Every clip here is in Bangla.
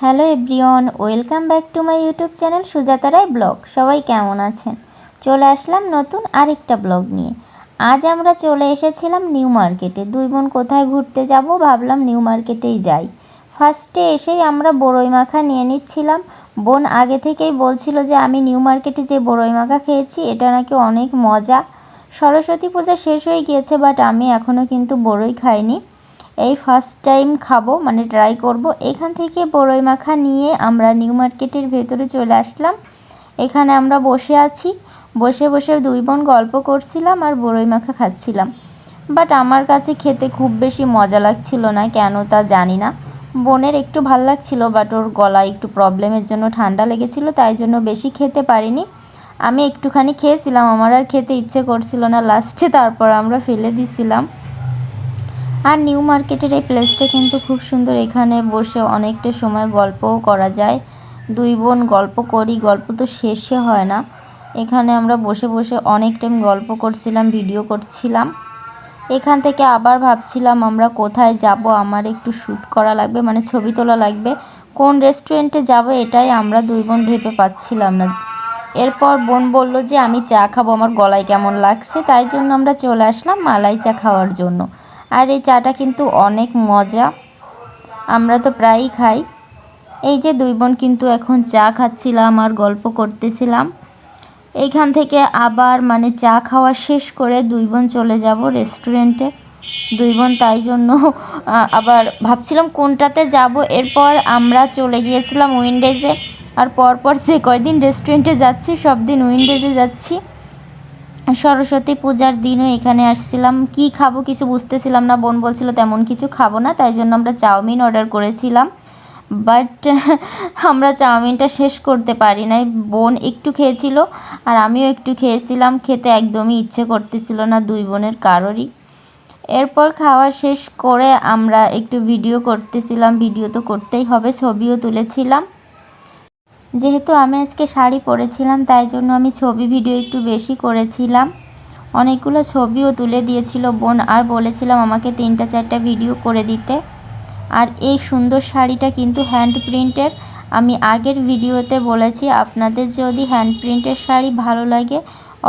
Hello everyone, welcome back to my YouTube channel Sujata Roy blog. সবাই কেমন আছেন? চলে আসলাম নতুন আরেকটা ব্লগ নিয়ে। আজ আমরা চলে এসেছিলাম নিউ মার্কেটে। দুই বোন কোথায় ঘুরতে যাব ভাবলাম নিউ মার্কেটেই যাই। ফার্স্টে এসেই আমরা বড়ই মাখা নিয়ে নিচ্ছিলাম। বোন আগে থেকেই বলছিল যে আমি নিউ মার্কেটে যে বড়ই মাখা খেয়েছি এটা নাকি অনেক মজা। সরস্বতী পূজা শেষ হয়ে গিয়েছে, বাট আমি এখনও কিন্তু বড়ই খাইনি। এই ফার্স্ট টাইম খাবো, মানে ট্রাই করব। এখান থেকে বড়ই মাখা নিয়ে আমরা নিউ মার্কেটের ভেতরে চলে আসলাম। এখানে আমরা বসে আছি, বসে বসে দুই বোন গল্প করছিলাম আর বড়ই মাখা খাচ্ছিলাম। বাট আমার কাছে খেতে খুব বেশি মজা লাগছিল না, কেন তা জানি না। বোনের একটু ভাল লাগছিল, বাট ওর গলায় একটু প্রবলেমের জন্য ঠান্ডা লেগেছিল, তাই জন্য বেশি খেতে পারিনি। আমি একটুখানি খেয়েছিলাম, আমার আর খেতে ইচ্ছে করছিল না লাস্টে, তারপর আমরা ফেলে দিছিলাম। আর নিউ মার্কেটের এই প্লেসটা কিন্তু খুব সুন্দর। এখানে বসে অনেকটা সময় গল্পও করা যায়। দুই বোন গল্প করি, গল্প তো শেষে হয় না। এখানে আমরা বসে বসে অনেক টাইম গল্প করছিলাম, ভিডিও করছিলাম। এখান থেকে আবার ভাবছিলাম আমরা কোথায় যাব, আমার একটু শ্যুট করা লাগবে, মানে ছবি তোলা লাগবে। কোন রেস্টুরেন্টে যাব এটাই আমরা দুই বোন ভেবে পাচ্ছিলাম না। এরপর বোন বলল যে আমি চা খাবো, আমার গলায় কেমন লাগছে, তাই জন্য আমরা চলে আসলাম মালাই চা খাওয়ার জন্য। আর এই চাটা কিন্তু অনেক মজা, আমরা তো প্রায়ই খাই। এই যে দুই বোন কিন্তু এখন চা খাচ্ছিলাম আর গল্প করতেছিলাম। এইখান থেকে আবার মানে চা খাওয়া শেষ করে দুই বোন চলে যাব রেস্টুরেন্টে। দুই বোন তাই জন্য আবার ভাবছিলাম কোনটাতে যাব। এরপর আমরা চলে গিয়েছিলাম উইন্ডেজে। আর পরপর সে কয়দিন রেস্টুরেন্টে যাচ্ছি, সব দিন উইন্ডেজে যাচ্ছি। সরস্বতী পূজার দিনও এখানে আসছিলাম। কি খাবো কিছু বুঝতেছিলাম না, বোন বলছিল তেমন কিছু খাবো না, তাই জন্য আমরা চাউমিন অর্ডার করেছিলাম। বাট আমরা চাউমিনটা শেষ করতে পারি নাই। বোন একটু খেয়েছিল আর আমিও একটু খেয়েছিলাম। খেতে একদমই ইচ্ছে করতেছিল না দুই বোনের কারোরই। এরপর খাওয়া শেষ করে আমরা একটু ভিডিও করতেছিলাম, ভিডিও তো করতেই হবে, ছবিও তুলেছিলাম। যেহেতু আমি আজকে শাড়ি পরেছিলাম, তাই জন্য আমি ছবি ভিডিও একটু বেশি করেছিলাম। অনেকগুলো ছবিও তুলে দিয়েছিল বোন, আর বলেছিলাম আমাকে 3-4টা ভিডিও করে দিতে। আর এই সুন্দর শাড়িটা কিন্তু হ্যান্ড প্রিন্টের। আমি আগের ভিডিওতে বলেছি, আপনাদের যদি হ্যান্ড প্রিন্টের শাড়ি ভালো লাগে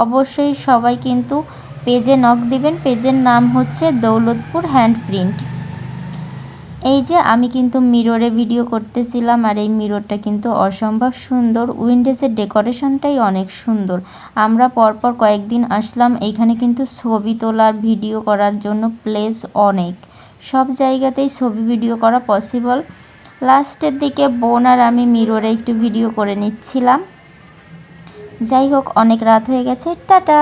অবশ্যই সবাই কিন্তু পেজে নক দিবেন। পেজের নাম হচ্ছে দৌলতপুর হ্যান্ড প্রিন্ট। এই যে আমি কিন্তু মিররে ভিডিও করতেছিলাম, আর এই মিররটা কিন্তু অসম্ভব সুন্দর। উইন্ডোজের ডেকোরেশনটাই অনেক সুন্দর। আমরা পরপর কয়েকদিন আসলাম এইখানে কিন্তু ছবি তোলার ভিডিও করার জন্য প্লেস অনেক, সব জায়গাতেই ছবি ভিডিও করা পসিবল। লাস্টের দিকে বোন আর আমি মিররে একটু ভিডিও করে নিচ্ছিলাম। যাই হোক, অনেক রাত হয়ে গেছে, টাটা।